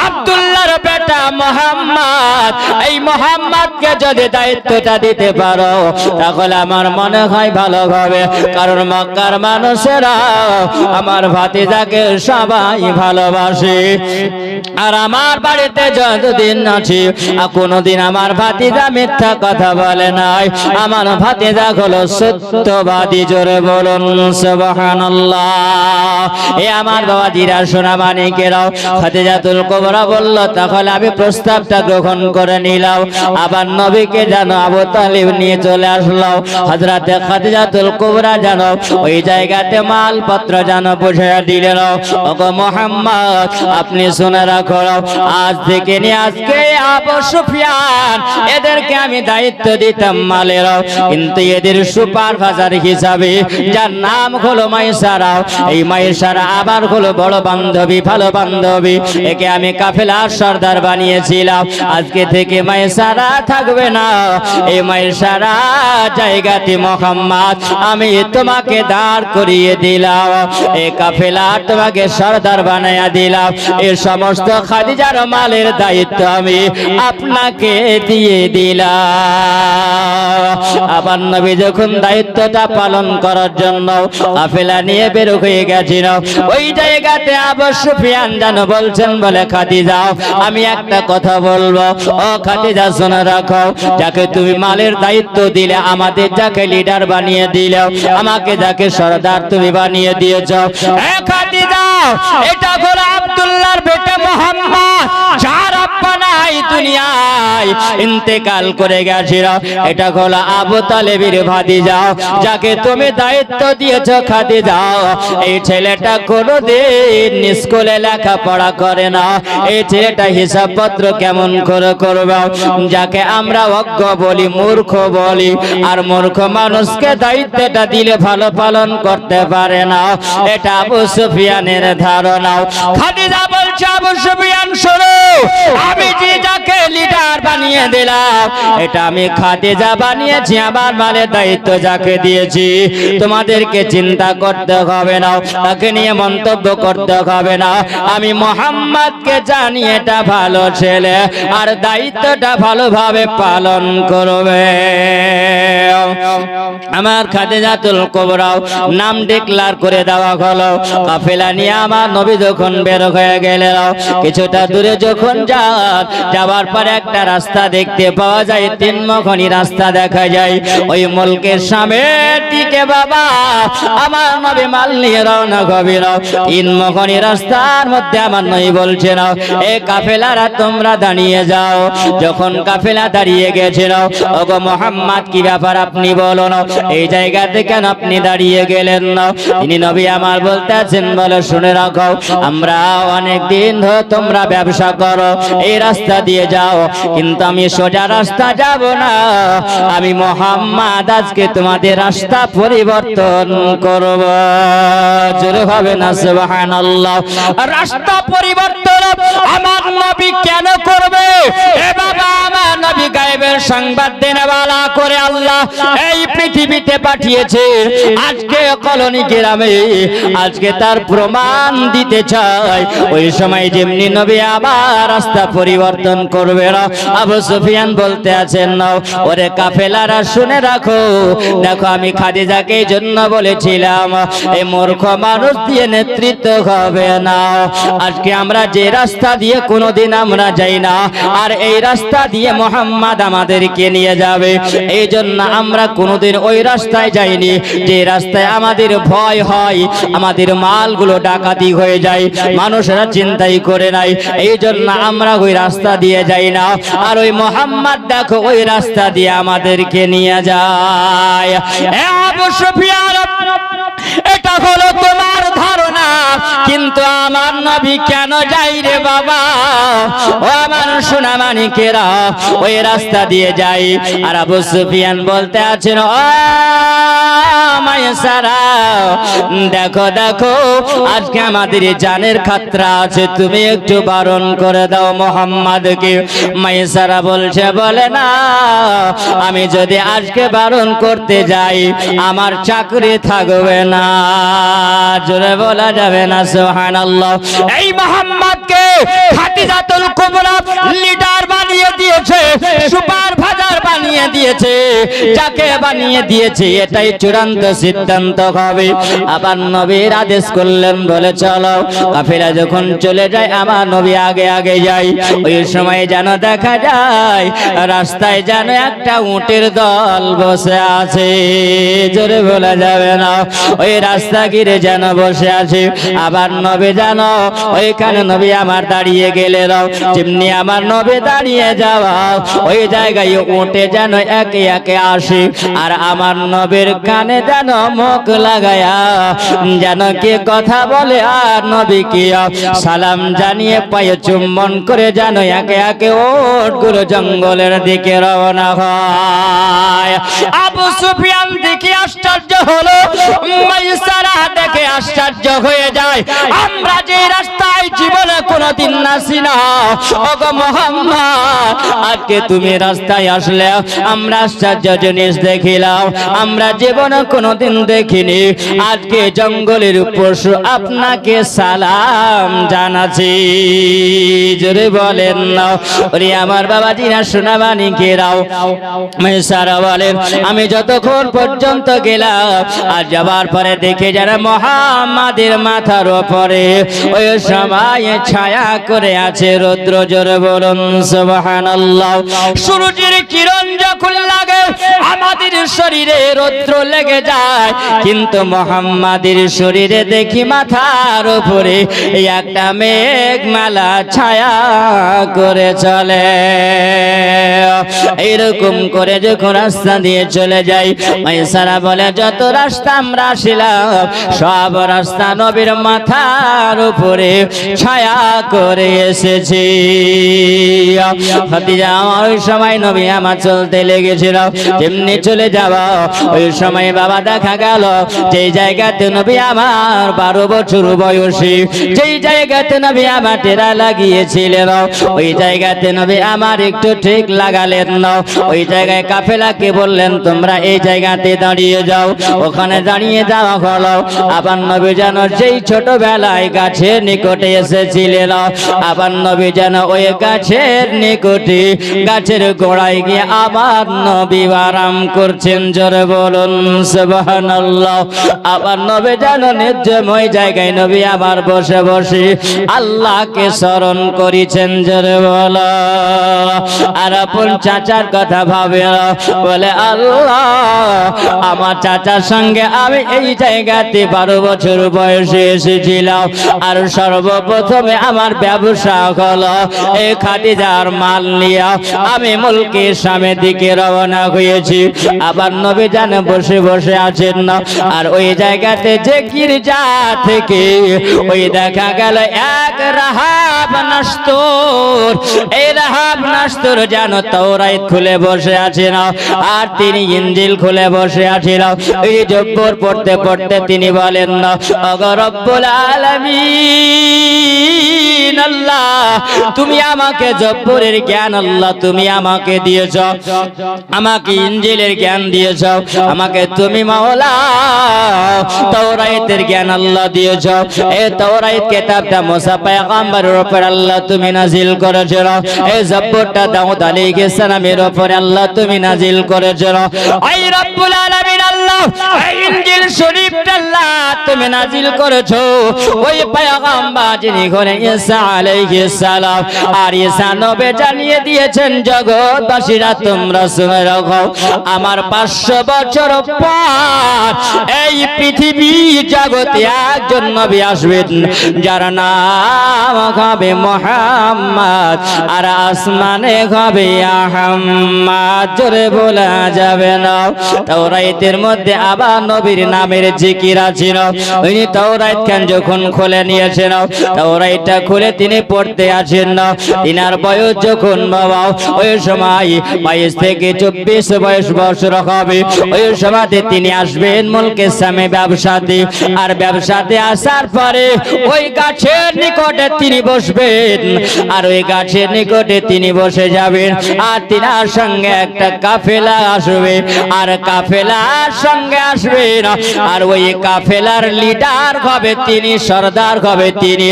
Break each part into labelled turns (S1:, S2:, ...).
S1: আব্দুল্লাহর বেটা মুহাম্মদ, এই মুহাম্মদকে যদি দায়িত্বটা দিতে পারো তাহলে আমার মনে হয় ভালো হবে। কারণ মক্কার মানুষেরা আমার ভাতিজাকে সবাই ভালোবাসে। আর আমার বাড়িতে যতদিন আছি কোনোদিন আমার ভাতিজা মিথ্যা কথা বলে নাই। আমার ভাতিজা হলো সত্যবাদী। জোরে বলুন সুবহানাল্লাহ। এ আমার বাবাজিরা, সোনা মানিকেরাও, খাদিজাতুল কুবরা বলল তাহলে আমি প্রস্তাবটা গ্রহণ করে নিলাম। আবার নবীকে জানো আবু তালিব নিয়ে চলে আসলো। হযরতে খাদিজাতুল কুবরা জানো ওই জায়গাতে মালপত্র জানো পৌঁছে দিলেন। ওগো মুহাম্মদ, আপনি শুনে রাখো, আজ থেকে নিয়ে আজকে আবু সুফিয়ান এদেরকে আমি দায়িত্ব দিতাম মালের, কিন্তু এদের সুপারভাইজার হিসাবে যার নাম হলো মাইসারা, এই মাইসারা আবার হলো বড় বান্ধবী, ভালো বান্ধবী, একে আমি কাফেলার সর্দার বানিয়েছিলাম। আজকে থেকে মাইসারা থাকবে না, এই মাইসারা জায়গাতে মুহাম্মদ আমি তোমাকে দাঁড় করিয়ে দিলাম, এই কাফেলা তোমাকে সর্দার বানাইয়া দিলাম। এই সমস্ত খাদিজার মালের দায়িত্ব আমি আপনাকে দিয়ে দিলাম। আবার নবী যখন দায়িত্বটা পালন করার জন্য কাফেলা নিয়ে বের হয়ে গেছিল, ওই জায়গাতে আবু সুফিয়ান জানো বলছেন বলে খাদিজা আমি একটা কথা বলবো, ও খাদিজা শুনে রাখো, যাকে তুমি মালের দায়িত্ব দিলে, আমাদের যাকে লিডার বানিয়ে দিলে, আমাকে যাকে সর্দার তুমি বানিয়ে দিয়েছ, খাদিজা এটা হলো আব্দুল্লাহর বেটা মুহাম্মদ, যার আব্বা নাই দুনিয়ায় ইন্তেকাল করে গেছিল। এটা হলো আবু তালেবের ভাতিজা, যাকে তুমি দায়িত্ব দিয়েছ খাদিজা। এই ছেলেটা কোনোদিন স্কুলে লেখাপড়া করে না, এই ছেলেটা হিসাবপত্র কেমন করে করবে, যাকে আমরা অজ্ঞ বলি, মূর্খ বলি, আর মূর্খ মানুষকে দায়িত্বটা দিলে ভালো পালন করতে পারে না, এটা আবু সুফিয়ানের ধারণা। খাদিজা বলছে আবু সুফিয়ান শোনো, আমি যে যাকে লিডার বানিয়ে দিলাম এটা আমি খাদিজা বানিয়েছি, আমার মালের দায়িত্ব যাকে দিয়েছি তোমাদেরকে চিন্তা করতে হবে না, তাকে নিয়ে মন্তব্য করতে হবে না, আমি মুহাম্মদকে জানি এটা ভালো ছেলে আর দায়িত্বটা ভালোভাবে পালন করবে। আমার খাদিজাতুল কুবরা নাম ডিক্লেয়ার করে দেওয়া হলো। কাফেলা নিয়ে আমার নবী যখন বের হয়ে গেলেন, কিছুটা দূরে যখন যাওয়ার পর একটা রাস্তা দেখতে পাওয়া যায়, তিনমুখী রাস্তা দেখা যায়। ওই মুলকের সামনের দিকে বাবা আমার নবী মাল নিয়ে রওনা হবেন। তিনমুখী রাস্তার মধ্যে আমার নবী বলছেন এ কাফেলারা তোমরা দাঁড়িয়ে যাও। যখন কাফেলা দাঁড়িয়ে গেছিল, ওগো মুহাম্মদ কি ব্যাপার আপনি বলুন, এই জায়গাতে কেন আপনি দাঁড়িয়ে গেলেন না? তিনি নবী আমার বলতে আছেন বলে শুনে রাখো, আমরা অনেক দিন ধরে তোমরা ব্যবসা করো, এই রাস্তা দিয়ে যাও, কিন্তু আমি সোজা রাস্তা যাব না, আমি মুহাম্মদ আজকে তোমাদের রাস্তা পরিবর্তন করব। জোরে হবে না সুবহানাল্লাহ। রাস্তা পরিবর্তন আমার নবী কেন করবে? এ বাবা আমার নবী গায়েবের সংবাদ দেনেওয়ালা করে আল্লাহ এই পৃথিবীতে পাঠিয়েছে। আজকে কলোনি গ্রামে আজকে তার প্রমাণ দিতে চাই। ওই সময় যেমনি নবী আবার রাস্তা পরিবর্তন করবে না, আবু সুফিয়ান বলতে আছেন না, ওরে কাফেলারা শুনে রাখো, দেখো আমি খাদিজাকে এই জন্য বলেছিলাম এই মূর্খ মানুষ দিয়ে নেতৃত্ব হবে না। আজকে আমরা যে রাস্তা দিয়ে কোনোদিন আমরা যাই না, আর এই রাস্তা দিয়ে মুহাম্মদ আমাদেরকে নিয়ে যাবে, এই জন্য আমরা কোনোদিন ওই রাস্তায় যাইনি যে রাস্তায় আমাদের ভয় হয়, আমাদের মালগুলো ডাকাতি হয়ে যায়, মানুষেরা চিন্তাই করে নাই, এই জন্য আমরা ওই রাস্তা দিয়ে যাই না। আর ওই মুহাম্মদ দেখো ওই রাস্তা দিয়ে আমাদেরকে নিয়ে যায়। আবু সুফিয়ান এটা হলো তোমার ধারণা, কিন্তু আমার নবী কেন যাই রে বাবা? ও আমার সোনা মানিকেরা, ওই রাস্তা দিয়ে যাই। আর আবু সুফিয়ান বলতে আছেন ও মাইসারা, দেখো দেখো আজকে আমাদের জানের খাতরা আছে, তুমি একটু বারণ করে দাও মুহাম্মদকে। মাইসারা বলছে বলে না, আমি যদি আজকে বারণ করতে যাই আমার চাকরি থাকবে না। জোরে বলা যাবে না সুবহানাল্লাহ। এই মুহাম্মদকে খাদিজাতুল কুবরা লিডার বানিয়ে দিয়েছে, সুপারভাইজার বানিয়ে দিয়েছে, যাকে বানিয়ে দিয়েছে এটাই চূড়ান্ত সিদ্ধান্ত হবে। আবার নবীর আদেশ করলেন, বলে চলো। কাফেলা যখন চলে যায় আমার নবী আগে আগে যায়। ওই সময় যেন দেখা যায় রাস্তায় যেন একটা উটের দল বসে আছে, জোরে বলা যাবে না, ওই রাস্তা ঘিরে যেন বসে আছে। আবার নবী যেন ওইখানে নবী আমার দাঁড়িয়ে গেলেন, যেমনি আমার নবী দাঁড়িয়ে যাওয়া ওই জায়গায় উঠে যেন একে একে আসে, আর আমার নবীর কানে যেন মুখ লাগায়া যেন কে কথা বলে, আর নবী কি সালাম জানিয়ে পায়ে চুম্বন করে যেন একে একে ওটগুলো জঙ্গলের দিকে রওনা হয়। আবু সুফিয়ান দেখে আশ্চর্য হলো, মাইসারা দেখে আশ্চর্য হয়ে যায়। আমরা যে রাস্তায় জীবনে কোনোদিন আসি না, ওগো মুহাম্মদ, আজকে তুমি রাস্তায় আসলে আমরা আশ্চর্য জিনিস দেখিলাম, আমরা জীবনে কোনোদিন দেখিনি। আজকে জঙ্গলের পশু আপনাকে সালাম জানাচ্ছি, জোরে বলেন না। ওরে আমার বাবাজিরা সোনাবানি কেরাও, মেসারা বলেন আমি যতক্ষণ পর্যন্ত গেলাম আর যাবার পরে দেখে যারা মুহাম্মাদের মাথার উপরে ওই সময় ছায়া করে আছে রৌদ্র, জোরে বলুন সুবহানাল্লাহ। সূর্যের কিরণ যখন লাগে আমাদের শরীরে রৌদ্র লেগে যায়, কিন্তু মুহাম্মাদের শরীরে দেখি মাথার উপরে একটা মেঘমালা ছায়া করে চলে। এইরকম করে যখন রাস্তা দিয়ে চলে যাই, মাইসারা বলে যত রাস্তা আমরা আসিলাম সব রাস্তা নবীর মাথার উপরে ছায়া করে এসেছি। খাদিজা ওই সময় নবী আমার চলতে লেগেছিল, যেমনি চলে যাওয়া ওই সময় বাবা দেখা গেল যেই জায়গাতে নবী আমার 12 বছর বয়সী, যেই জায়গাতে নবী আমার টেরা লাগিয়েছিলেন ওই জায়গাতে নবী আমার একটু ঠিক লাগালেন না। ওই জায়গায় কাফেলাকে বললেন তোমরা এই জায়গাতে দাঁড়িয়ে যাও, ওখানে দাঁড়িয়ে যাওয়া হলো। আবার নবী যেন যেই ছোটবেলায় গাছের নিকটে এসেছিলেন, আবার নবী যেন ওই গাছের নিকটে গাছের গোড়ায় গিয়ে আবার নবী আরাম করছেন, জোরে বলুন সুবহানাল্লাহ। আবার নবী যেন নির্জনময় জায়গায় নবী আবার বসে বসে আল্লাহকে স্মরণ করেছেন, জোরে বলো। আর আপন চাচার কথা ভাবে, বলে আল্লাহ আমার চাচার সঙ্গে আমি এই জায়গাতে 12 বছর বয়সে এসেছিলাম, আর সর্বপ্রথমে আমার ব্যবসা হলো এই খাদিজার মাল নিয়ে আমি মুলকের সামনের দিকে রওনা হয়েছি। আবার নবী যেন বসে বসে আছেন না, আর ওই জায়গাতে যে গির্জা থেকে ওই দেখা গেল এক রাহাব নাস্তুর, এই রাহাব নাস্তুর যেন তাওরাত খুলে বসে আছেন, আর তিনি ইনজিল খুলে বসে আছেন। এই জব্বর পড়তে পড়তে তিনি বলেন না, ওগো রব্বুল আলামিন আল্লাহ তুমি আমাকে জব্বরের জ্ঞান আল্লাহ তুমি আমাকে দিয়েছ, আমাকে ইনজিলের জ্ঞান দিয়েছ, আমাকে তুমি মাওলা তাওরাতের জ্ঞান আল্লাহ দিয়েছ। এই তাওরাত কিতাবটা মুসা পয়গম্বরের উপর আল্লাহ তুমি নাজিল করেছো, এই জব্বরটা দাউদ আলাইহিস সালামের উপর আল্লাহ তুমি নাজিল করেছো। এই রব্বুল আলামিন আল্লাহ এই ইনজিল শরীফটা আল্লাহ তুমি নাজিল করেছো ওই পয়গম্বর যিনি হলেন ঈসা আলাইহিস সালাম, আর ঈসা নবী জানিয়ে দিয়েছেন জগৎবাসীরা তোমরা শুনে রাখো আমার 500 বছর পর এই পৃথিবী জগতে একজন নবী আসবেন যার নাম হবে মুহাম্মদ, আর আসমানে হবে আহমদ, জোরে বলা যাবে না। তাওরাতের মধ্যে আবার নবীর নামের জিকির আছে, উনি তাওরাত খান যখন খুলে নিয়েছেন তাওরাতটা খুলে তিনি পড়তে আছেন না। তিনার বয়স যখন বাবা ওই সময় 22 থেকে 24 বছর হবে, ওই সময়তে তিনি আসবেন মুলকের সামনে ব্যবসাতে, আর ব্যবসাতে আসার পরে ওই গাছের নিকটে তিনি বসবেন, আর ওই গাছের নিকটে তিনি বসে যাবেন, আর তিনার সঙ্গে একটা কাফেলা আসবে, আর কাফেলার সঙ্গে সঙ্গে আসবেন আর ওই কাফেলার লিডার হবে তিনি, সর্দার হবে তিনি,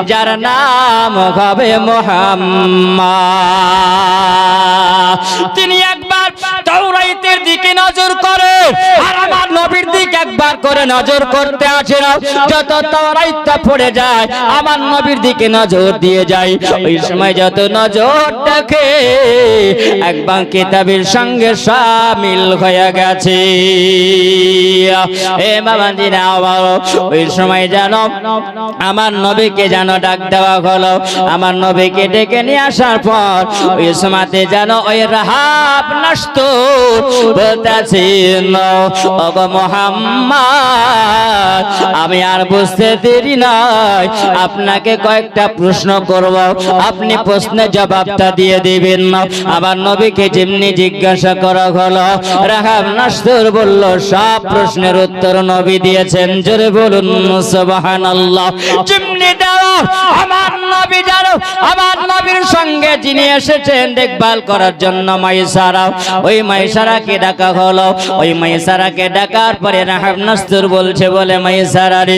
S1: যার নাম হবে মুহাম্মদ। তিনি একবার তাওরাতের দিকে নজর করে আর আমার নবীর দিকে একবার করে নজর করতে আসে না। যত তাওরাতটা পড়ে যায় আমার নবীর দিকে নজর দিয়ে যায়। ওই সময় যত নজর দেখে একবার কিতাবের সঙ্গে শামিল হয়ে গেছে। এ বাবা জিনা ওই সময় জানো আমার নবীকে যেন ডাক দেওয়া হলো। আমার নবীকে ডেকে নিয়ে আসার পর ওই সময়তে যেন ওই রাহাব নাস্তুর বলতেছেন, ওগো মুহাম্মদ আমি আর বুঝতে দেরি নাই, আপনাকে কয়েকটা প্রশ্ন করব, আপনি প্রশ্নের জবাবটা দিয়ে দিবেন না। আবার নবীকে যেমনি জিজ্ঞাসা করা হলো রাহাব নাস্তুর বলল সব প্রশ্নের উত্তর নবী দিয়েছেন। জোরে বলুন সুবহানাল্লাহ। যেমনি দাও আমার নবী জানো আমার নবীর সঙ্গে যিনি এসেছেন দেখভাল করার জন্য মাইসারা, ওই মাইসারাকে ডাকা হলো। ওই মাইসারাকে ডাকার পরে রাহাব নাস্তুর বলছে বলে মাইসারা রে,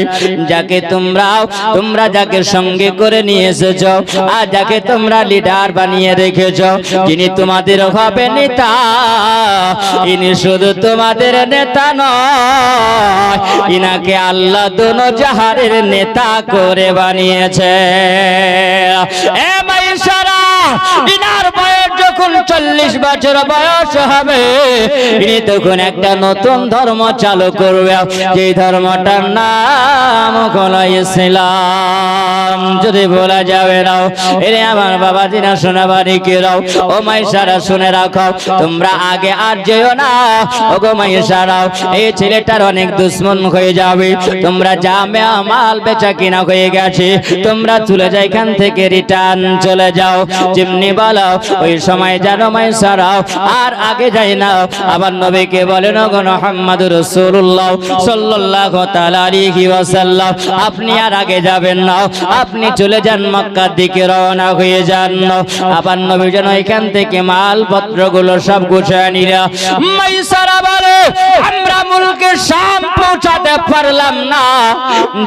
S1: যাকে তোমরা যাকে সঙ্গে করে নিয়ে এসেছো আর যাকে তোমরা লিডার বানিয়ে রেখেছো, যিনি তোমাদের হবে নেতা, ইনি শুধু তোমাদের নেতা নয়, ইনাকে আল্লাহ দোনো জাহারের নেতা করে বানিয়েছে। এ মাইসারা ইনার বয়স যখন 40 বছর বয়স হবে ইনি তখন একটা নতুন ধর্ম চালু করবে, যে ধর্মটার নাম হলো ইসলাম। যদি বলা যাবে না এরে আমার বাবা জিনা শোনাবারি কে রাও, ও মাইসারা শুনে রাখো তোমরা আগে আর যেও না। ও গো মাইসারা এই ছেলেটার অনেক দুশ্মন হয়ে যাবে, তোমরা জামে মাল বেচা কিনা হয়ে গেছে, তোমরা চলে যাও এখান থেকে, রিটার্ন চলে যাও। যেমনি বলো ওই সময় জানো মাইসারা আর আগে যাই না। আবার নবীকে বলেন গো মুহাম্মদুর রাসূলুল্লাহ সাল্লাল্লাহু তাআলা আলাইহি ওয়াসাল্লাম আপনি আর আগে যাবেন না, আপনি চলে যান মক্কার দিকে রওনা হয়ে যান। আবার নবী যেন এখান থেকে মালপত্রগুলো সব গুছিয়ে নিল। মাইসারা বলে আমরা মুলকে শাম পৌঁছাতে পারলাম না,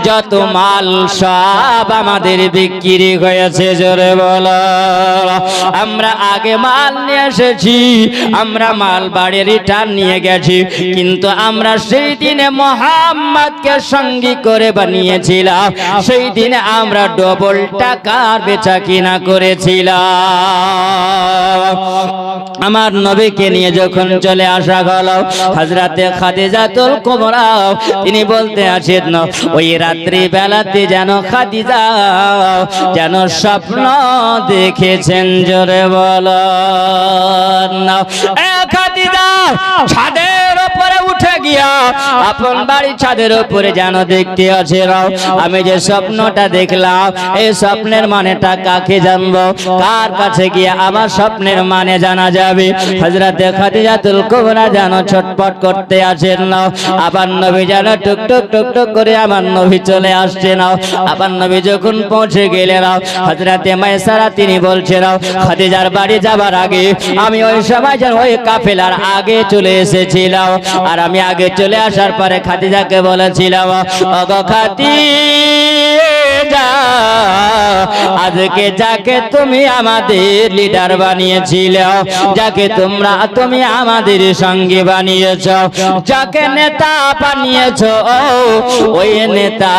S1: যত মাল সব আমাদের বিক্রি হয়েছে। জোরে বলো আমরা আগে মাল নিয়ে এসেছি, আমরা মাল বাড়ি রিটার্ন নিয়ে গেছি, কিন্তু আমরা সেই দিনে মুহাম্মদকে সঙ্গী করে বানিয়েছিলাম, সেই দিনে আমরা ডবল টাকার বেচা কিনা করেছিলাম। আমার নবীকে নিয়ে যখন চলে আসা হলো হযরতে খাদিজাতুল কুবরা তিনি বলতে আছেন ওই রাত্রি বেলাতে যেন খাদিজা যেন স্বপ্ন দেখেছেন। জোরে বলো না এ খাদিজা ছাদের উপরে উঠে গিয়া আপন বাড়ি ছাদের উপরে যেন দেখতে আছে আমি যে স্বপ্নটা দেখলাম এই স্বপ্নের মানেটা কাকে জানবো, কার কাছে গিয়ে আমার স্বপ্নের মানে জানা যাবে। হযরতে খাদিজাতুল কুবরা যেন ছটপট করতে আছেন না। আবার নবী যেন টুকটুক টুকটুক করে আমার নবী চলে আসছেন। আবার নবী যখন পৌঁছে গেলেন হযরতে মাইসারা তিনি বলছেন খাদিজার বাড়ি যাবার আগে আমি ওই সময় যেন ওই কাফেলার আগে চলে এসেছিলাম, আর আমি আগে চলে আসার পরে খাদিজাকে বলেছিলাম ওগো খাদিজা আজকে যাকে তুমি আমাদের লিডার বানিয়েছিলে, যাকে তুমি আমাদের সঙ্গে বানিয়েছ, যাকে নেতা বানিয়েছ, ওই নেতা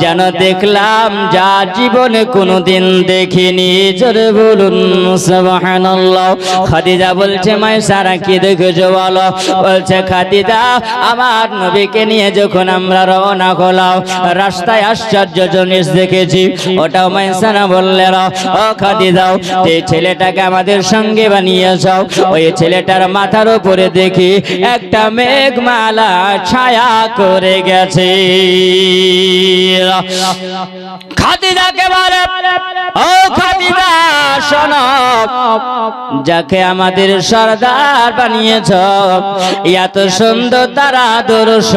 S1: যেন দেখলাম যা জীবনে কোনোদিন দেখিনি। জোরে বলুন সুবহানাল্লাহ। খাদিজা বলছে মাইসারা কি দেখেছো বলো? বলছে খাদিজা আমার নবীকে নিয়ে যখন আমরা রওনা হলাম রাস্তায় আশ্চর্য জিনিস দেখেছি। ওটাও মাইসারা বললেন ও খাদিজা যে ছেলেটাকে আমাদের সঙ্গে বানিয়েছ ওই ছেলেটার মাথার উপরে দেখি একটা মেঘমালা ছায়া করে গেছে। খাদিজাকে বলে ও খাদিজা শোনো, যাকে আমাদের সরদার বানিয়েছ, এত সুন্দর তার আদর্শ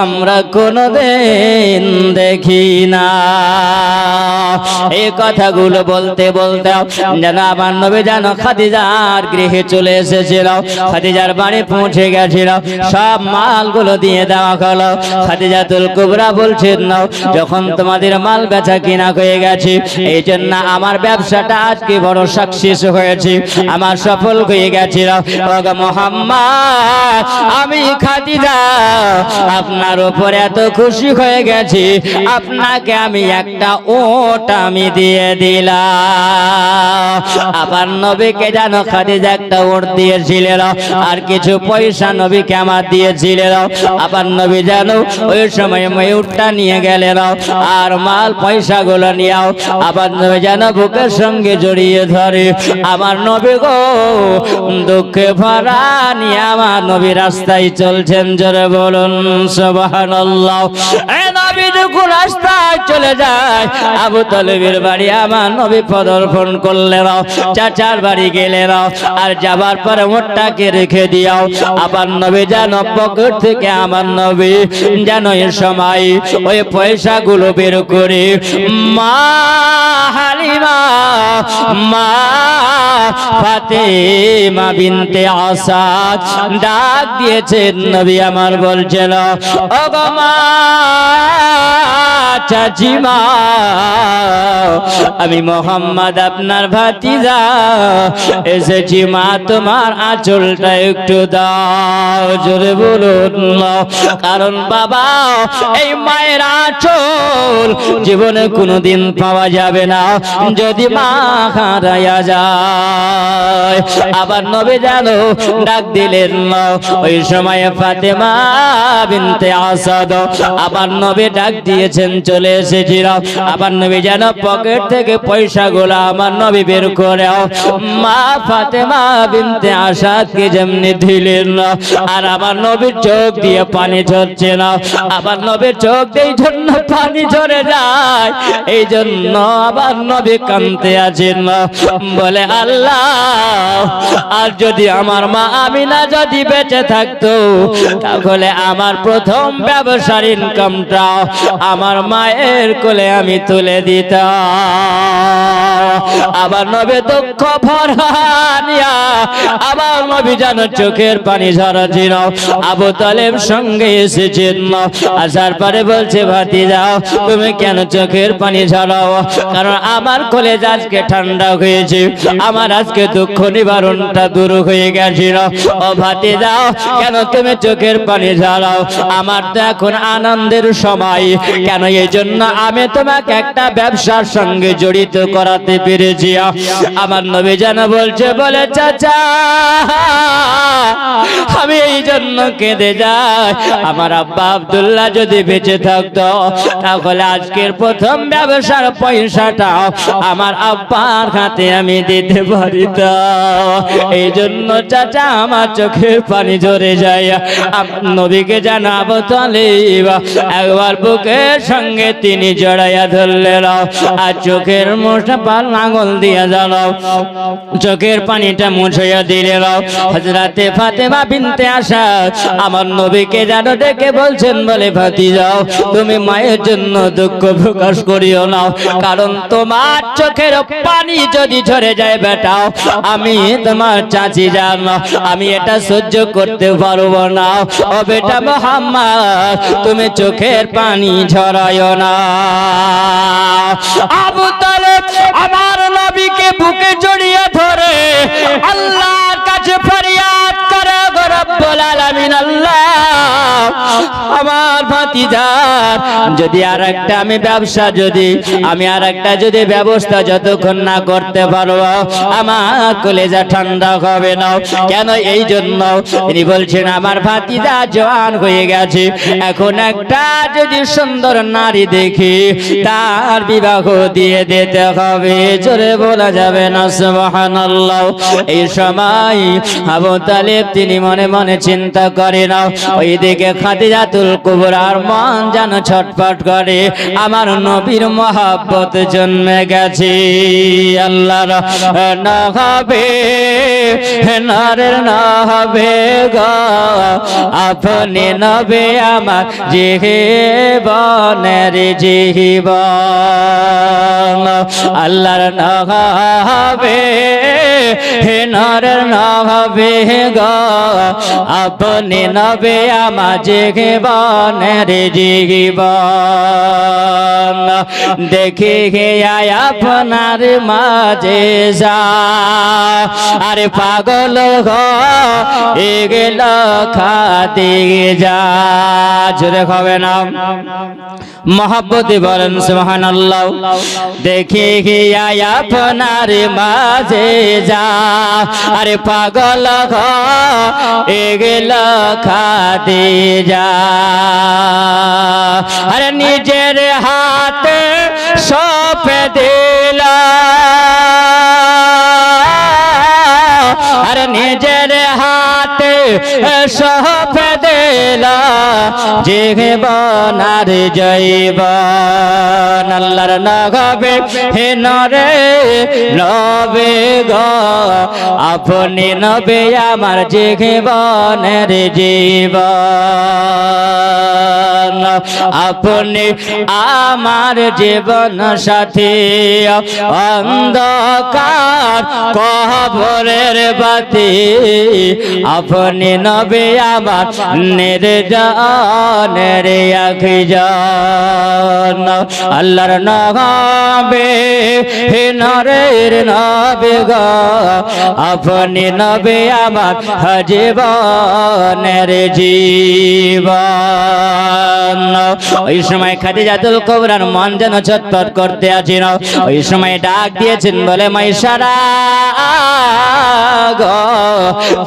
S1: আমরা কোনদিন দেখি না। এই কথাগুলো বলতে বলতে যেন আমার নবী যেন খাদিজার গৃহে চলে এসেছিল, খাদিজার বাড়ি পৌঁছে গেছিল, সব মালগুলো দিয়ে দেওয়া হলো। খাদিজাতুল কুবরা বলছেন, না যখন তোমাদের মাল বেচা কিনা হয়ে গেছে, এই জন্য আমার ব্যবসাটা আজকে বড় সাকসেস হয়েছে, আমার সফল হয়ে গেছিল। ওগো মুহাম্মদ, আমি খাদিজা আপনার উপর এত খুশি হয়ে গেছি, আপনাকে আমি একটা ওট আমি দিয়ে দিলাম। আবার নবীকে জানো খাদিজা একটা ওট দিয়েছিলেন, আর কিছু পয়সা নবীকে আমার দিয়েছিলেন। আবার নবী জানো ওই সময় উটটা নিয়ে গেলেন, আর মাল পয়সা গুলো নিয়েও আবার নবী জানো বুকের সঙ্গে জড়িয়ে ধরে। আমার নবী গো দুঃখে ভরা নিয়ে আমার নবী রাস্তায় চলছেন, জোরে বলুন সুবহানাল্লাহ। এই নবী যখন রাস্তায় চলে যায়, আবু তালেবের বাড়ি আমার নবী পদার্পণ করলেন, চাচার বাড়ি গেলেন, আর যাবার পরে মোটটাকে রেখে দিও। আবার নবী যেন পকেট থেকে আমার নবী যেন এ সময় ওই পয়সাগুলো বের করে মা হালিমা, মা ফাতেমা বিনতে আসাদ ডাক দিয়েছেন। নবী আমার বলছেন, ও গো মা চাচিমা, আমি মোহাম্মদ আপনার ভাতিজা এসেছি, মা তোমার আঁচলটা একটু দাও, জোরে বলুন। কারণ বাবা এই মায়ের আঁচল জীবনে কোনোদিন পাওয়া যাবে না যদি মা হারায়া যায়। আবার নবী জানো ডাক দিলেন, ওই সময় ফাতেমা বিনতে আসাদ আবার নবী ডাক দিয়েছেন, চলে এসেছিল। আবার নবী যেন পকেট থেকে পয়সাগুলো আমার নবী বের করে মা ফাতেমা বিনতে আসাদকে যেমনি দিলেন, আর আমার নবীর চোখ দিয়ে পানি ঝরছে না। আবার নবীর চোখ এই জন্য পানি ঝরে যায়, এই জন্য আবার নবী কাঁদতে আছেন, বলে আল্লাহ, আর যদি আমার মা আমিনা যদি বেঁচে থাকতো, তাহলে আমার প্রথম ব্যবসার ইনকামটা আমার মায়ের কোলে আমি তুলে দিতাম। আবার নবী দুঃখ ভরা নিয়া আবার নবী যেন চোখের পানি ঝরাছিল। আবু তালেব সঙ্গে এসেছেন, আসার পরে বলছে, ভাতিজা তুমি কেন চোখের পানি ঝরাও? কারণ আমার কলেজ আজকে ঠান্ডা হয়েছে, আমার আজকে দুঃখ নিবারণটা দূর হয়ে গেছিল। ও ভাতিজা কেন তুমি চোখের পানি ঝরাও? আমার তো এখন আনন্দের সময়, কেন এই জন্য আমি তোমাকে একটা ব্যবসার সঙ্গে জড়িত করাতে পেরেছি। আমার নবী যেন বলছে, বলে চাচা আমি এই জন্য কেঁদে যাই, আমার আব্বা আব্দুল্লাহ যদি বেঁচে থাকতো, তাহলে আজকের প্রথম ব্যবসার পয়সাটা আমার আব্বার হাতে আমি দিতে পারিতাম। এই জন্য চাচা আমার চোখের পানি ঝরে যায়। আমার নবীকে জানাবো তাহলে একবার বুকের সঙ্গে তিনি জড়াইয়া ধরলেন, আর চোখের মোটা পাল আঙুল দিয়া জানাও চোখের পানিটা মুছাইয়া দিলেন। হযরতে ফাতেমা বিনতে আসাদ আমার নবীকে যেন ডেকে বলছেন, বলে ভাতিজা তুমি মায়ের জন্য দুঃখ প্রকাশ করিও না, কারণ তোমার চোখের পানি যদি ঝরে যায় বেটা, আমি তোমার চাচি জান, আমি এটা সহ্য করতে পারবো না। ও বেটা মুহাম্মদ তুমি চোখের পানি ঝরায়ো না। আবু তালেব আমার নবীকে বুকে জড়িয়ে ধরে আল্লাহর কাছে ফরিয়াদ করে, গো রব্বুল আলামিন, আল্লাহ আমার ভাতিজার যদি আরেকটা আমি ব্যবসা আমি আরেকটা ব্যবস্থা যতক্ষণ না করতে পারবো আমার কলেজা ঠান্ডা হবে না। কেন? এই জন্য তিনি বলছেন, আমার ভাতিজা জওয়ান হয়ে গেছে, এখন একটা যদি সুন্দর নারী দেখি তার বিবাহ দিয়ে দিতে হবে, জোরে বলা যাবে না সুবহানাল্লাহ। এই সময় আবু তালেব তিনি মনে মনে চিন্তা করেন, ওইদিকে খাদিজাতুল কুবরার মন যেন ছটফট করে, আমার নবীর মহব্বত জন্মে গেছে। আল্লাহর না হবে নারের না হবে গো, আপনি নবী আমার জীবনের জীবন। আল্লাহর না হবে নারের না হবে গো, আপনি নবী আমার জীবনের জীবন। দেখে আপনার মাঝে যা আরে পাগল গেল খাদিজা। জোরে হবে না মহব্বতে বলেন সুবহানাল্লাহ। দেখে আপনার মাঝে যা আরে পাগল গেল খাদিজা। আরে নিজের হাতে সঁপে দিলা, আরে নিজের হাতে সঁপে দিলা জীবন আর জৈবন। আল্লাহর নবে হে নরে নবে গো, আপনি নবে আমার জীবনের জীবন। আপনি আমার জীবন সাথী, অন্ধকার কবরের বাতি, আপনি নবী আমার নির্জনের একজন। আল্লাহর নবে হে নরের নবী গো, আপনি নবী আমার জীবনের জীবন। ওই সময় খাদিজাতুল কুবরার মন যেন ছটফট করতে আছিল। ওই সময় ডাক দিয়েছেন বলে মাইসারা গো,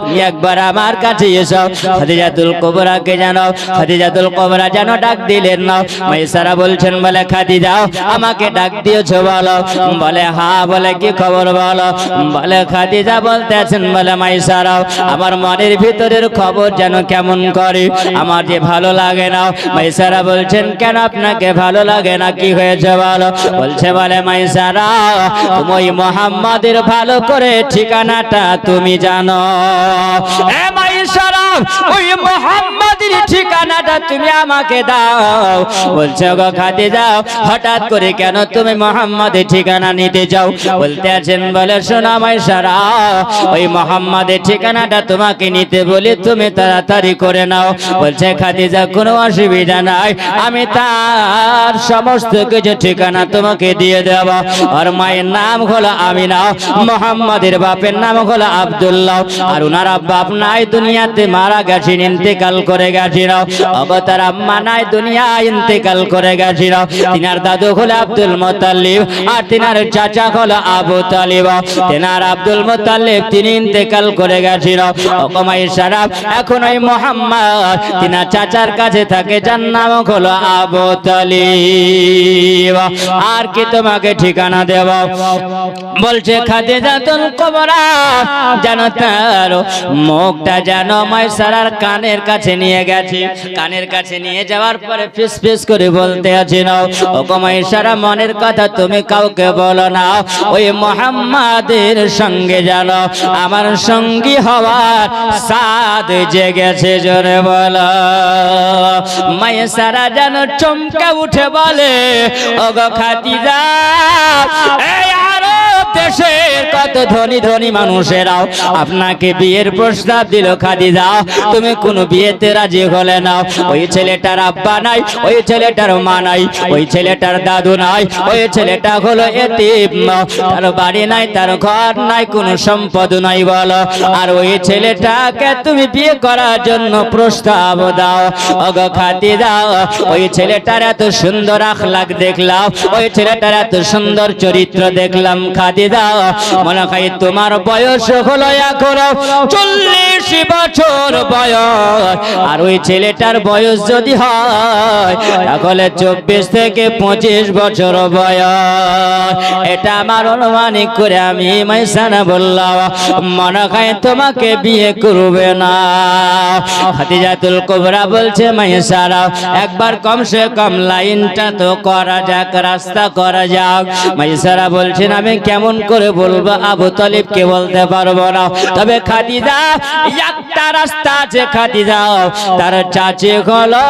S1: তুমি একবার আমার কাছে এসো। খাদিজাতুল কুবরাকে জানো, খাদিজাতুল কুবরা যেন ডাক দিলেন না। মাইসারা বলছেন বলে খাদিজা আমাকে ডাক দিয়েছো বলো। বলে হ্যাঁ। বলে কি খবর বলো। বলে খাদিজা বলতেছেন বলে মাইসারা আমার মনের ভিতরের খবর যেন কেমন করে, আমার যে ভালো লাগে না। মাইসারা বলছেন কেন আপনাকে ভালো লাগে না, কি হয়েছে বলো। বলছে বলে মাইসারা তুমি ওই মুহাম্মাদের ভালো করে ঠিকানাটা তুমি জানো। এ মাইসারা ওই মুহাম্মাদের ঠিকানাটা তুমি আমাকে দাও। বলছে গো খাদিজা হঠাৎ করে কেন তুমি মুহাম্মাদের ঠিকানা নিতে যাও। বলতে আছেন বলে শোনা মাইসারা ওই মুহাম্মাদের ঠিকানাটা তোমাকে নিতে বলি, তুমি তাড়াতাড়ি করে নাও। বলছে খাদিজা কোনো অসুবিধা নাই, আমি তার সমস্ত কিছু ঠিকানা তোমাকে দিয়ে দেব। আর মায়ের নাম হলো আমিনা, মুহাম্মাদের বাপের নাম হলো আব্দুল্লাহ, আর ওনার বাপ নাই দুনিয়াতে মারা গেছেন, ইন্তেকাল করে গেছিল। অবতার আম্মা নাই দুনিয়া ইন্তেকাল করে গেছিল। তিনার দাদু হলো আব্দুল মুত্তালিব, আর তিনার চাচা হলো আবু তালিব। তিনার আব্দুল মুত্তালিব তিনি ইন্তেকাল করে গেছিল। ওকমাই সারাফ এখন ওই মুহাম্মদ তিনার চাচার কাছে থাকে, যার নাম হলো আবু তালিব। আর কি তোমাকে ঠিকানা দেব। বলছে খাদিজাতুল কুবরা জানো তার মুখটা যেন মাইসারার কানের কাছে নিয়ে গেছে। কানের কাছে নিয়ে যাওয়ার পরে ফিস ফিস করে বলতে আছে না ও মাইসারা মনের কথা তুমি কাউকে বলো না, ওই মুহাম্মাদের সঙ্গে জানো আমার সঙ্গী হওয়ার সাদ জেগেছে। জোরে বলো। মাইসারা যেন চমকে উঠে বলে ও গো খাদিজা এই দেশের কত ধনী ধনী মানুষেরাও আপনাকে বিয়ের প্রস্তাব দিল, খাদিজা তুমি কোন বিয়েতে রাজি হলে না। ওই ছেলেটার আব্বা নাই, ওই ছেলেটার মা নাই, ওই ছেলেটার দাদু নাই, ওই ছেলেটা হলো এতিম, তার বাড়ি নাই, তার ঘর নাই, কোনো সম্পদ নাই বলো। আর ওই ছেলেটাকে তুমি বিয়ে করার জন্য প্রস্তাব দাও। ওগো খাদিজা ওই ছেলেটার এত সুন্দর আখলাক দেখলাম, ওই ছেলেটার এত সুন্দর চরিত্র দেখলাম খাদিজা, মনে হয় তোমার বয়স হলো এখন 40 বছর বয়স, আর ওই ছেলেটার বয়স যদি হয় তাহলে 24 থেকে 25 বছর বয়স। এটা আমার অনুমানিক করে আমি মাইসারা বললাম মনে হয় তোমাকে বিয়ে করবে না। খাদিজাতুল কুবরা বলছে মাইসারা একবার কমসে কম লাইনটা তো করা যাক, রাস্তা করা যাক। মাইসারা বলছেন আমি কেমন করে বলবো, আবু তালিবকে বলতে পারবো না, তবে খাদিজা একটা রাস্তা আছে, খাদিজা তার চাচি হলো,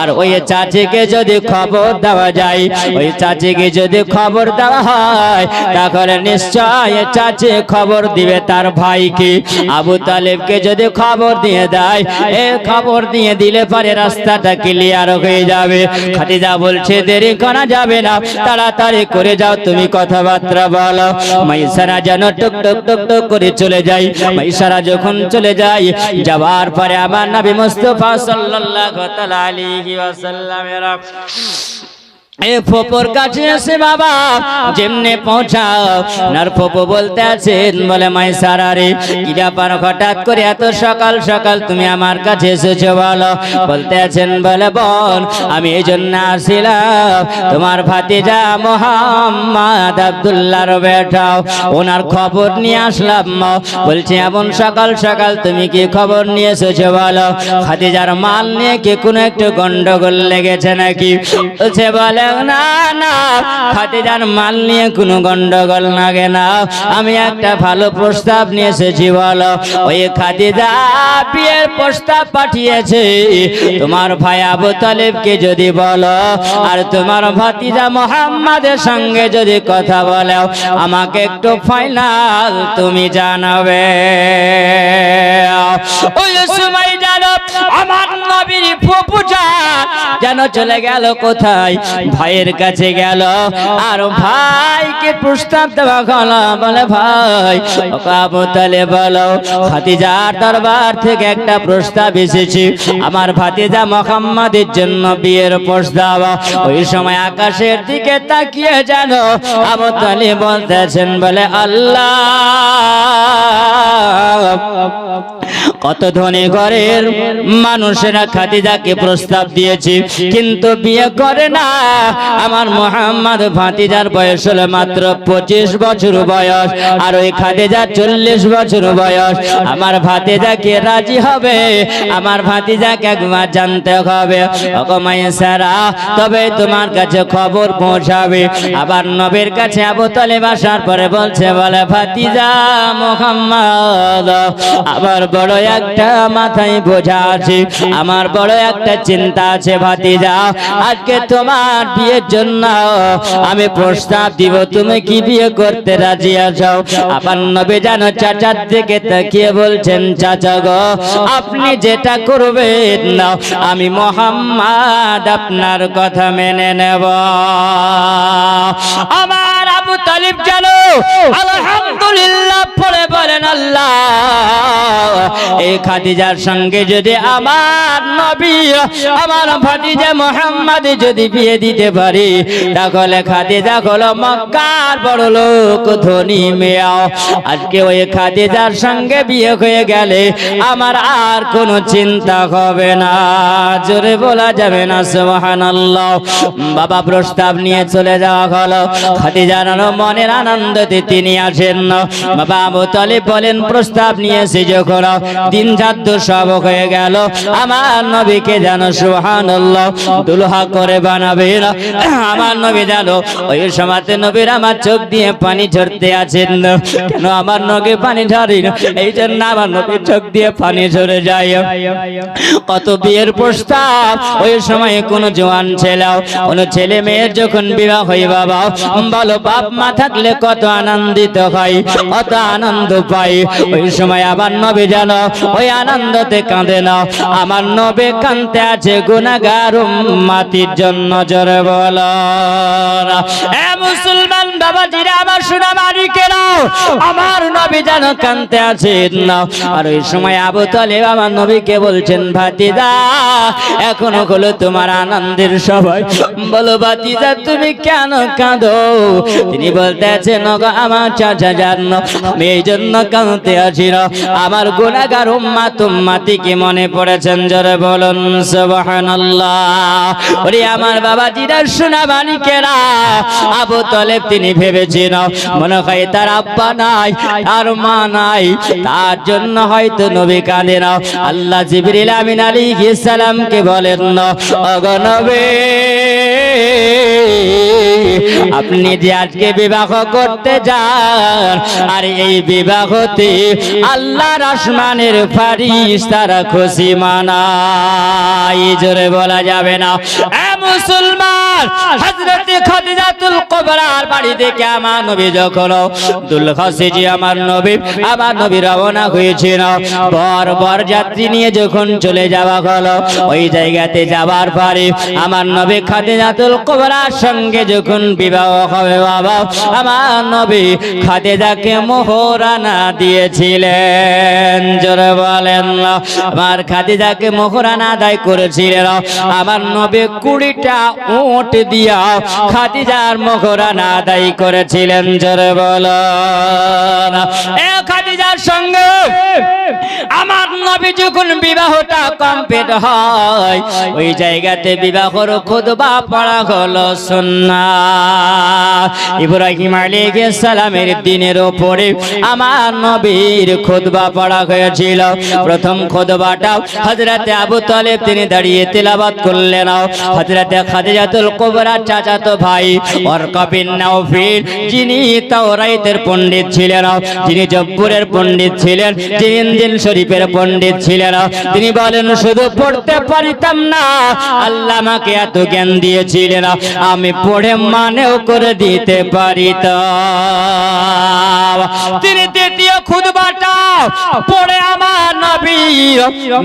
S1: আর ওই চাচিকে যদি খবর দেওয়া যায়, ওই চাচিকে যদি খবর দেওয়া হয় তাহলে নিশ্চয় চাচি খবর দিবে তার ভাইকে। আবু তালেবকে যদি খবর দিয়ে দেয়, এই খবর দিয়ে দিলে পরে রাস্তাটা ক্লিয়ার হয়ে যাবে। খাদিজা বলছে দেরি করা যাবে না, তাড়াতাড়ি করে যাও, তুমি কথাবার্তা বলো। মাইসারা যেন টুক টুক টুক টুক করে চলে যায়। মাইসারা যখন চলে যায়, যাওয়ার পরে আমার নবী মুস্তাফা সাল্লাল্লাহু তাআলা আলাইহি ওয়াসাল্লামের এ ফোপর কাছে এসে বাবা যেমনে পৌঁছাও, নার ফোপো বলতে আছেন বলে মাইসারা রে কি ব্যাপার হঠাৎ করে এত সকাল সকাল তুমি আমার কাছে এসেছো বলো। বলতে আছেন বলে বোন আমি এই জন্য আসছিলাম, তোমার ভাতিজা মোহাম্মদ আব্দুল্লাহর বেটাও, ওনার খবর নিয়ে আসলাম। বলছে এমন সকাল সকাল তুমি কি খবর নিয়ে এসেছো বলো, খাদিজার মাল নিয়ে কি কোনো একটু গন্ডগোল লেগেছে নাকি? বলছে বলে না না, খাদিজার মাল নিয়ে কোনো গন্ডগোল লাগে না, আমি একটা ভালো প্রস্তাব নিয়ে এসেছি বলো। ওই খাদিজা বিয়ের প্রস্তাব পাঠিয়েছে, তোমার ভাই আবু তালেবকে যদি বলো আর তোমার ভাতিজা মুহাম্মাদের সঙ্গে যদি কথা বলো, আমাকে একটু ফাইনাল তুমি জানাবে। ওই সময় জানো আমার নবীর ফুফুটা যেন চলে গেল কোথায়, ভাইয়ের কাছে গেল, আর ভাইকে প্রস্তাব দেওয়া হলো। বলে ভাই আবু তালেব বলো খাদিজার দরবার থেকে একটা প্রস্তাব এসেছে, আমার ভাতিজা মুহাম্মাদের জন্য বিয়ের প্রস্তাব। ওই সময় আকাশের দিকে তাকিয়ে জানো আবু তালেব বলতেছেন বলে আল্লাহ, কত ধনী ঘরের মানুষেরা খাদিজাকে প্রস্তাব দিয়েছে কিন্তু বিয়ে করে না। আমার মুহাম্মদ ভাতিজার বয়স হলো মাত্র 25 বছর বয়স, আর ওই খাদিজা 40 বছর বয়স। আমার ভাতিজাকে রাজি হবে, আমার ভাতিজাকে একবার জানতে হবে। ওগো মাইসারা তবে তোমার কাছে খবর পৌঁছাবে। আবার নবীর কাছে আবু তালেব আসার পরে বলছে বলে ভাতিজা মুহাম্মদ আবার বড় একটা মাথায় বোঝা আছে, আমার বড় একটা চিন্তা আছে ভাতিজা, আজকে তোমার বিয়ের জন্য আমি প্রস্তাব দিব, তুমি কি বিয়ে করতে রাজি আছো? আবার নবী জানো চাচার দিকে তাকিয়ে বলছেন চাচা গো আপনি যেটা করবেন না আমি মুহাম্মদ আপনার কথা মেনে নেব। আমার আবু তালিব জানো আলহামদুলিল্লাহ পড়ে বলেন আল্লাহ, এই খাদিজার সঙ্গে যদি আমার নবী আমার ভাতিজা মুহাম্মদ যদি বিয়ে দিতে পারি, তাহলে খাদিজা হলো মক্কার বড় লোক ধনী মেয়ে। আজকে ওই খাদিজার সঙ্গে বিয়ে হয়ে গেলে আমার আর কোনো চিন্তা হবে না। জোরে বলা যাবে না সুবহানাল্লাহ। বাবা প্রস্তাব নিয়ে চলে যাওয়া হলো, খাদিজার মনের আনন্দতে তিনি আসেন না। বাবা আবু তালেব বলেন প্রস্তাব নিয়েছে যখন দিন যাদ্য সব হয়ে গেল, আমার নবীকে জানো সুবহানাল্লাহ দুলহা করে বানাবে না। আমার নবী জানো ওই সময়তে নবীর আমার চোখ দিয়ে পানি ঝরতে আছেন, কেন আমার নগে পানি ঝরে না, এই জন্য আমার নবীর চোখ দিয়ে পানি ঝরে যায়। কত বিয়ের প্রস্তাব, ওই সময় কোন জওয়ান ছেলে কোন ছেলে মেয়ের যখন বিবাহ হয় বাবা বলো বাপ মা থাকলে কত আনন্দিত হয়, কত আনন্দ পাই। ওই সময় আবার নবী জানো ওই আনন্দতে কাঁদে না, আমার নবী কাঁদতে আছে গুনাহগার উম্মতির জন্য। জোরে বলো এ মুসলমান বাবাজিরা আমার সোনা মানিকেরা আমার নবী যেন কাঁদতে আছেন না। আর ওই সময় আবু তালেব আমার নবীকে বলছেন ভাতিজা এখনো হলো তোমার আনন্দের সময়, বলো ভাতিজা তুমি কেন কাঁদো? তিনি বলতে আছেন আমার চাচা জানো আমি এই জন্য কাঁদতে আছি না, আমার গুনাহগার উম্মত উম্মতিকে মনে পড়েছেন, জোরে বলুন সুবহানাল্লাহ। ওরে আমার বাবাজিরা সোনা মানিকেরা আবু তালেব তিনি ভেবেছেন মনে হয় তার আব্বা নাই আর মা নাই, তার জন্য হয়তো নবী কাঁদে না। আল্লাহ জিবরিল আমিন আলাইহিস সালামকে বলেন ওগো নবী আপনি যে আজকে বিবাহ করতে যান আর এই বিবাহতে আল্লাহর আসমানের ফেরেশতারা খুশি মানায়, জোরে বলা যাবে না। এ মুসলমান হযরত খাদিজাতুল কুবরার বাড়ি থেকে আমার নবী যখন দুলহাসিজি আমার নবী রওনা হয়েছিল, বর যাত্রী নিয়ে যখন চলে যাওয়া হলো ওই জায়গাতে যাবার পরে আমার নবী খাদিজাতুল কুবরার সঙ্গে যখন বিবাহ হবে বাবা আমার নবী খাদিজাকে মোহরানা দিয়েছিলেন, জোরে বলেন আমার খাদিজাকে মোহরানা আদায় করেছিলেন। আমার নবী 20টা উট দিয়া খাদিজার মোহরানা আদায় করেছিলেন, জোরে বলেন। এ খাদিজার সঙ্গে আমার নবী যখন বিবাহটা কমপ্লিট হয় ওই জায়গাতে বিবাহর খুতবা পড়া হলো সুন্নাত। ইব্রাহিম আলাইহিস সালামের দিনের উপরে আমার নবীর খুতবা পড়া হয়েছিল। প্রথম খুতবাটা হযরত আবু তালেব তিনি দাঁড়িয়ে তেলাওয়াত করলেন। হযরত খাদিজাতুল কুবরার চাচাতো ভাই ওয়ারকা বিন নাওফিল যিনি তাওরাতের পণ্ডিত ছিলেন, যিনি জব্বুরের পণ্ডিত ছিলেন, যিনি ইনজিল শরীফের পণ্ডিত ছিলেন, তিনি বলেন শুধু পড়তে পারিতাম না, আল্লাহ আমাকে এত জ্ঞান দিয়েছিলেন আমি পড়ে মানেও করে দিতে পারিতাম। তিনি দ্বিতীয় খুতবাটা পড়ে আমার নবীর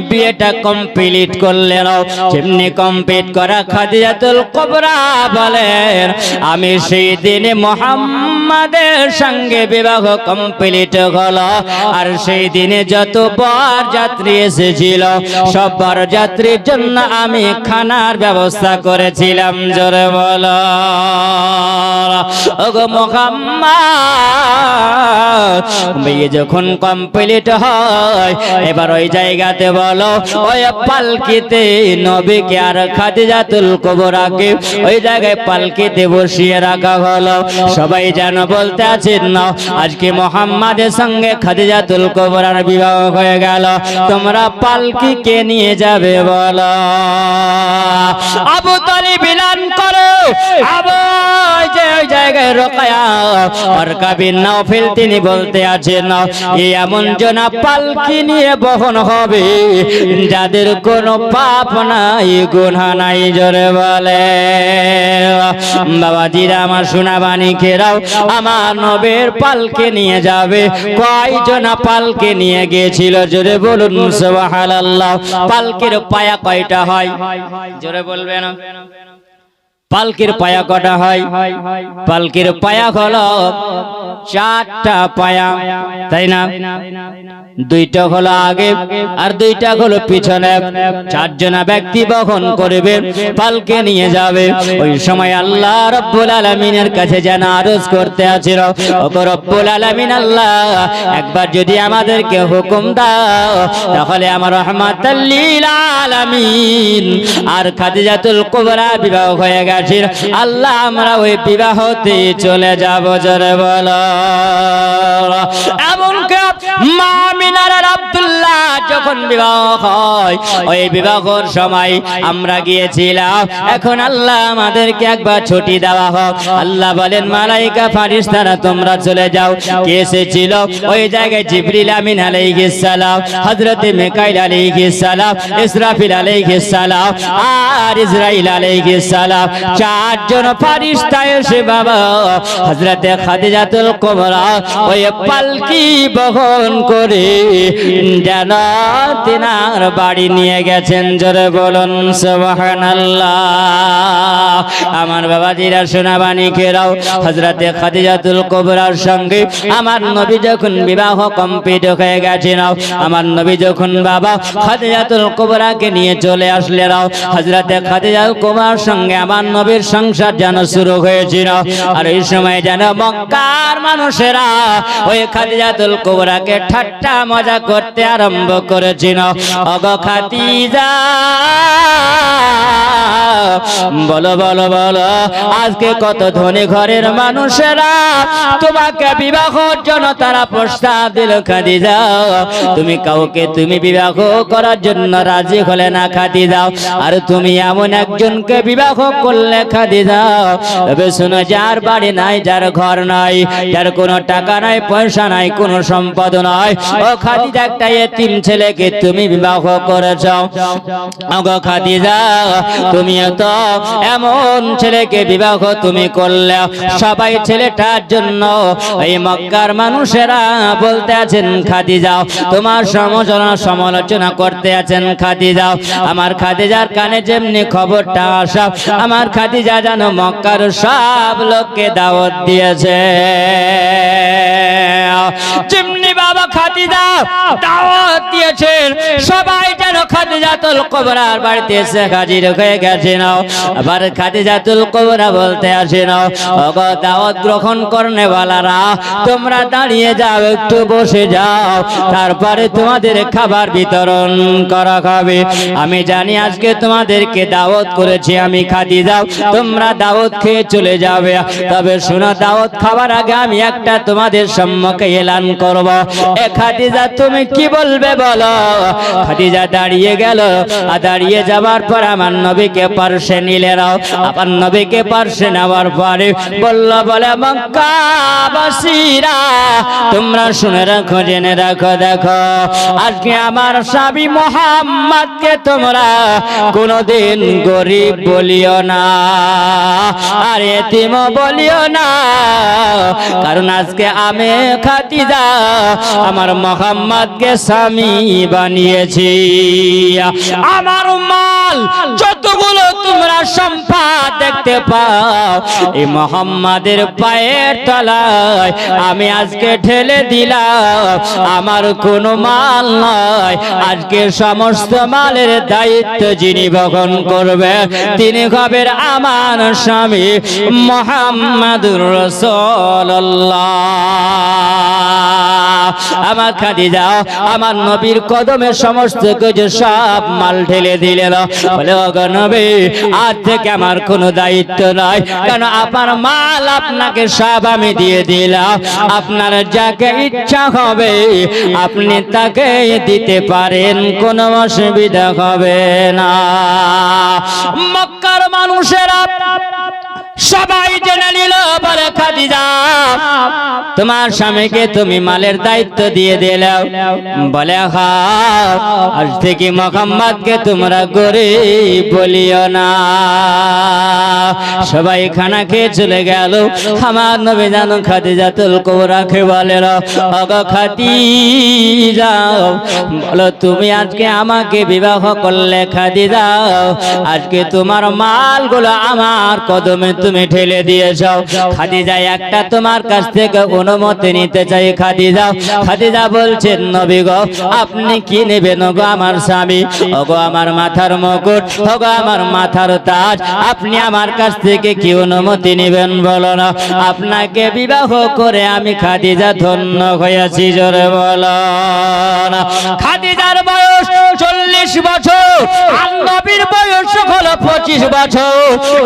S1: বিয়েটা কমপ্লিট করলেন। যেমনি কমপ্লিট করা খাদিজাতুল কুবরা বলেন আমি সেই দিনে মুহাম্মাদের সঙ্গে বিবাহ কমপ্লিট হলো। আর সেই দিনে যত বরযাত্রী এসেছিল সব বরযাত্রীর জন্য আমি খানার ব্যবস্থা করেছিলাম, জোরে বলো ওগো মুহাম্মদ। বিয়ে যখন কমপ্লিট হয় এবার ওই জায়গাতে বলো ওই পালকিতে নবীকে আর খাদিজাতুল কুবরাকে ওই জায়গায় পালকিতে বসিয়ে রাখা হলো। সবাই যেন বলতে আছেন না আজকে মুহাম্মাদের সঙ্গে খাদিজাতুল কুবরার বিবাহ হয়ে গেল, তোমরা পালকি কে নিয়ে যাবে বলো? আবু তালিব এলান করো আবার যে ওই জায়গায় রোকায়া ওয়ারকা বিন নাওফিল তিনি বলতে আছেন এই এমন জনা পালকি নিয়ে বহন হবে যাদের কোনো পাপ নাই গুনাহ নাই, জোরে বলে বাবাজিরা আমার সোনা মানিকেরাও আমার নবীর পালকি নিয়ে যাবে। কয়জনা পালকি নিয়ে গিয়েছিল জোরে বলুন সুবহানাল্লাহ। পালকির পায়া কয়টা হয় জোরে বলবেন? পালকির পায়া কটা হয়? পালকির পায়া হলো 4টা পায়া, তাই না? 2টা হলো আগে আর 2টা হলো পিছনে। 4 জনা ব্যক্তি বহন করবে পালকি নিয়ে যাবে। ওই সময় আল্লাহ রাব্বুল আলামিনের কাছে যেন আরজ করতে আছেন ওগো রব্বুল আলামিন আল্লাহ একবার যদি আমাদেরকে হুকুম দাও তাহলে আমার রাহমাতাল লিল আলামিন আর খাদিজাতুল কুবরা বিবাহ হয়ে গেছে আল্লাহ আমরা ওই বিবাহতে চলে যাব, জোরে বলো। এমনকি মা আমিনার আর আব্দুল্লাহ যখন বিবাহ হয় ওই বিবাহের সময় আমরা গিয়েছিলাম। এখন আল্লাহ আমাদেরকে একবার ছুটি দেওয়া হোক। আল্লাহ বলেন মালাইকা ফেরেশতারা তোমরা চলে যাও। কে এসেছিল ওই জায়গায়? জিবরিল আমিন আলাইহিস সালাম, হযরত মিকাইল আলাইহিস সালাম, ইসরাফিল আলাইহিস সালাম আর ইসরাইল আলাইহিস সালাম। চারজন ফেরেশতা এসে বাবা হযরতে খাদিজাতুল কুবরা ওই পালকি বহন করে যেন তিনার বাড়ি নিয়ে গেছেন। জোরে বলুন সুবহানাল্লাহ। আমার বাবাজিরা সোনাবানি কেরাও হযরতে খাদিজাতুল কুবরার সঙ্গে আমার নবী যখন বিবাহ কমপ্লিট হয়ে গেছিল, আমার নবী যখন বাবা খাদিজাতুল কুবরাকে নিয়ে চলে আসলেন, হযরতে খাদিজাতুল কুবরার সঙ্গে আমার নবীর সংসার যেন শুরু হয়েছিল। আর এই সময় যেন মক্কার মানুষেরা ওই খাদিজাতুল কুবরাকে ঠাট্টা মজা করতে আরম্ভ করেছিল। ওগো খাদিজা বলো বলো বলো, আজকে কত ধনী ঘরের মানুষেরা তোমাকে বিবাহের জন্য তারা প্রস্তাব দিল। খাদিজা তুমি কাউকে তুমি বিবাহ করার জন্য রাজি হলে না খাদিজা, আর তুমি এমন একজনকে বিবাহ করলে খাদিজা, তবে শুনো, যার বাড়ি নাই, যার ঘর নাই, যার কোনো টাকা নাই, পয়সা নাই, কোনো সম্পদ নাই, ও খাদিজা একটা এতিম ছেলেকে তুমি বিবাহ করেছ। ওগো খাদিজা তুমি তো এমন ছেলেকে বিবাহ তুমি করলে, সবাই ছেলেটার জন্য এই মক্কার মানুষেরা বলতে আছেন খাদিজা, তোমার সমালোচনা করতে আছেন খাদিজা। আমার খাদিজার কানে যেমনি খবরটা আসা, আমার খাদিজা যেন মক্কার সব লোককে দাওয়াত দিয়েছে। যেমনি বাবা খাদিজা দাওয়াত দিয়েছেন, সবাই যেন খাদিজাতুল কুবরার বাড়িতে এসে হাজির হয়ে গেছেন। আবার খাদিজাতুল কুবরা বলতে আসেন, ওগো দাওয়াত গ্রহণ করনে ওয়ালারা, তোমরা দাঁড়িয়ে যাও, একটু বসে যাও, তারপরে তোমাদের খাবার বিতরণ করা হবে। আমি জানি আজকে তোমাদেরকে দাওয়াত করেছি আমি খাদিজা, তোমরা দাওয়াত খেয়ে চলে যাবে। তবে শোনো, দাওয়াত খাবার আগে আমি একটা তোমাদের সম্মুখে এলান করব। এ খাদিজা তুমি কি বলবে বলো? খাদিজা দাঁড়িয়ে গেল, আর দাঁড়িয়ে যাবার পর আমার নবীকে পার্শ্বে নিলে নাও। আমার নবীকে পার্শ্বে নেওয়ার পরে বলল, বলে মক্কাবাসীরা তোমরা শুনে রাখো, জেনে রাখো, দেখো আজকে আমার স্বামী মুহাম্মদকে তোমরা কোনদিন গরিব বলিও না, আর এতিম বলিও না, কারণ আজকে আমি খাদিজা আমার মুহাম্মদকে স্বামী বানিয়েছি। আমার মাল যতগুলো তোমরা সম্পদ দেখতে পাও, এই মুহাম্মাদের পায়ের তলায় আমি আজকে ঠেলে দিলাম। আমার কোনো মাল নয়, আজকে সমস্ত মালের দায়িত্ব যিনি বহন করবে তিনি হবেন আমার স্বামী মুহাম্মাদুর রাসূলুল্লাহ। আমার খাদিজা আমার নবীর কদমে সমস্ত কিছু সব মাল ঢেলে দিলেন। বলে, ওগো নবী, আজ থেকে আমার কোনো দায়িত্ব নাই, কেন আপনার মাল আপনাকে সব আমি দিয়ে দিলাম। আপনার যাকে ইচ্ছা হবে আপনি তাকে দিতে পারেন, কোনো অসুবিধা হবে না। মক্কার মানুষেরা সবাই জেনে নিল, বলে খাদিজা তোমার স্বামীকে তুমি মালের দায়িত্ব দিয়ে দিলাও। বলে, হ্যাঁ, আজ থেকে মুহাম্মদকে তোমরা গরিব বলিও না। সবাই খানা খেয়ে চলে গেল। আমার নবী জানো খাদিজাতুল কুবরাকে বলে, ওগো খাদিজা বলো, তুমি আজকে আমাকে বিবাহ করলে খাদিজা, আজকে তোমার মালগুলো আমার কদমে তুমি ঠেলে দিয়েছ। খাদিজা একটা তোমার কাছ থেকে অনুমতি নিতে চাই। খাদিজা বলছেন, নবী গো, আপনি কি নেবেন গো আমার স্বামী? ওগো আমার মাথার মুকুট, ওগো আমার মাথার তাজ, আপনি আমার কাছ থেকে কি অনুমতি নেবেন বলো না। আপনাকে বিবাহ করে আমি খাদিজা ধন্য হয়েছি। জোরে বলো না। খাদিজার বয়স 40 বছর, আর নবীর বয়স হলো 25 বছর।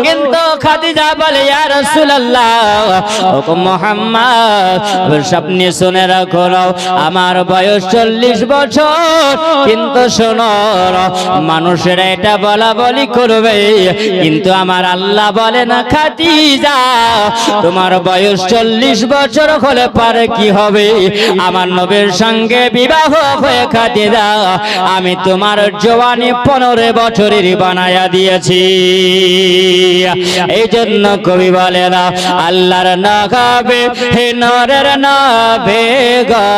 S1: কিন্তু খাদিজা বলে, ইয়া রাসূলুল্লাহ, ওগো মুহাম্মদ, আপনি শুনে রাখো আমার বয়স 40 বছর, কিন্তু শোনো মানুষেরা এটা বলা বলি করবে, কিন্তু আমার আল্লাহ বলে না খাদিজা তোমার বয়স 40 বছর হলে পারে কি হবে, আমার নবীর সঙ্গে বিবাহ হয়ে খাদিজা আমি তোমার জওয়ানি 15 বছরের বানায়া দিয়েছি। এই জন্য কবি বলে না আল্লাহর নবী হে নরের নবী গো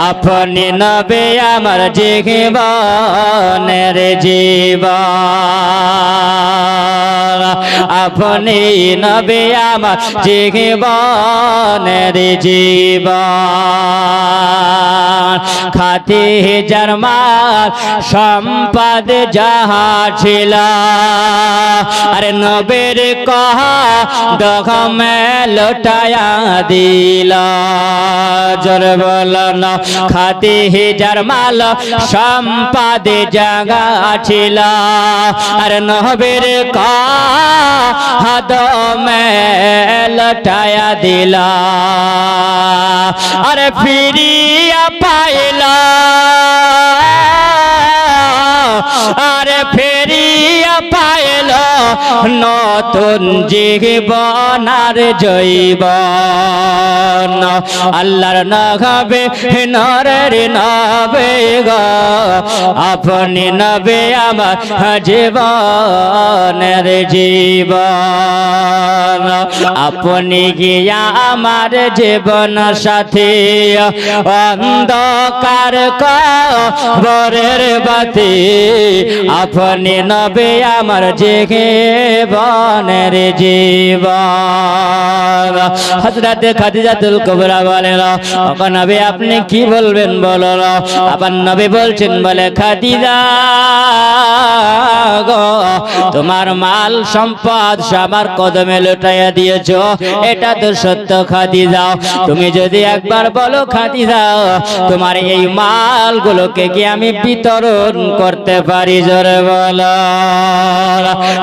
S1: আপনি নবী আমার জীবনের জীবন, আপনি নবী আমার জীবনের জীবন। খাদিজার মাল সম্পদ যাহা ছিল আরে নবীর কহা দখমে লুটায়া দিল, জোরে বলো না খাদিজার মাল সম্পদ জাগা ছিল আরে নবীর কহা দমে লুটায়া দিল, আরে ফিরিয়া পাইলা আরে ফেরিয়া পাইল নতুন জীবন আর জৈবন। আল্লাহর নবী নরের নবী গো আপনি নবী আমার জীবনের জীবন, আপনি গিয়া আমার জীবন সাথী অন্ধকার কবরের বাতি, আপনি নবী আমার জীবনের জীবন। হযরত খাদিজাতুল কুবরা বলেন ও নবী আপনি কি বলবেন বলো, আমার নবী বলছেন বলে খাদিজা গো তোমার মাল সম্পদ আমার কদমে লুটাইয়া দিয়েছো, এটা তো সত্য খাদিজা, তুমি যদি একবার বলো খাদিজা তোমার এই মালগুলোকে কি আমি বিতরণ করতে পারি, জোরে বলো।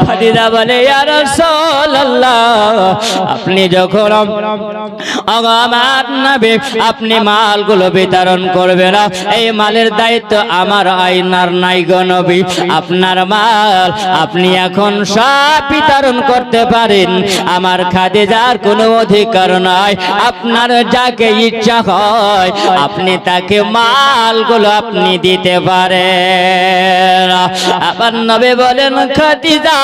S1: খাদিজা বলে ইয়া রাসূলুল্লাহ আপনি যখন আমার নবী আপনি মালগুলো বিতরণ করবেন, এই মালের দায়িত্ব আমার আইনার নাই গো নবী, আপনার মাল আপনি এখন সব বিতরণ করতে পারেন, আমার খাদিজার কোনো অধিকার নাই, আপনার যাকে ইচ্ছা হয় আপনি তাকে মালগুলো আপনি দিতে পারেন। আবার নবী বলেন খাদিজা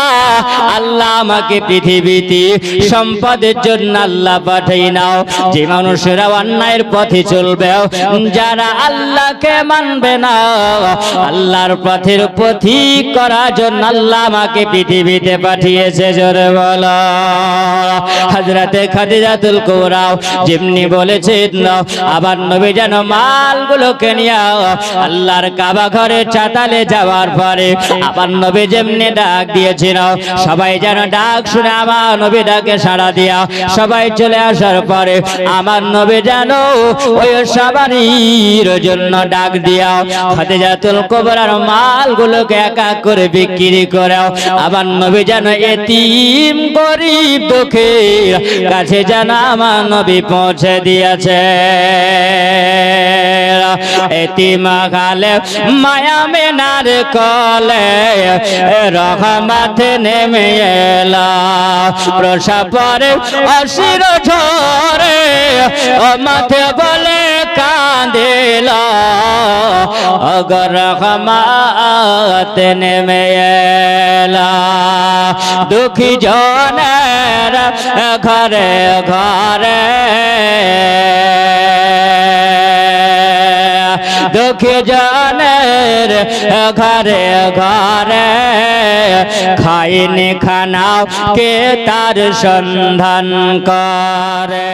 S1: আল্লাহ আমাকে পৃথিবীতে সম্পদের জন্য আল্লাহ পাঠাই নাও, যে মানুষেরা অন্যায়ের পথে চলবে, যারা আল্লাহকে মানবে না, আল্লাহর পথের পথিক করার জন্য আল্লাহ আমাকে পৃথিবীতে পাঠিয়েছে, জোরে বলো। হযরতে খাদিজাতুল কুবরা যেমনি বলেছেন আবার নবী যেন মালগুলোকে নিয়ে আল্লাহর কাবা ঘরে চাতালে যাওয়ার পরে আবার নবী যেমনি ডাক দিয়েছিল, সবাই যেন ডাক শুনে আমার নবী ডাকে সাড়া দিয়া সবাই চলে আসার পরে আমার নবী যেন ওই সবারির জন্য ডাক দিয়া খাদিজাতুল কুবরার মালগুলোকে এক এক করে বিক্রি করে আমার নবী যেন এতিম গরিব দুঃখীর কাছে যেন আমার নবী পৌঁছে দিয়েছে। এতিম গালে মায়া মেনার কলে রহমত নেমে এলা, প্রসব পরে অশির ঝরে ও মাথে বলে কাঁদিল, অগর রহমত নেমে এলা, দুঃখী জনের ঘরে ঘরে দুঃখী জনের ঘরে ঘরে খাইনি খানাও কে তার সন্ধান করে।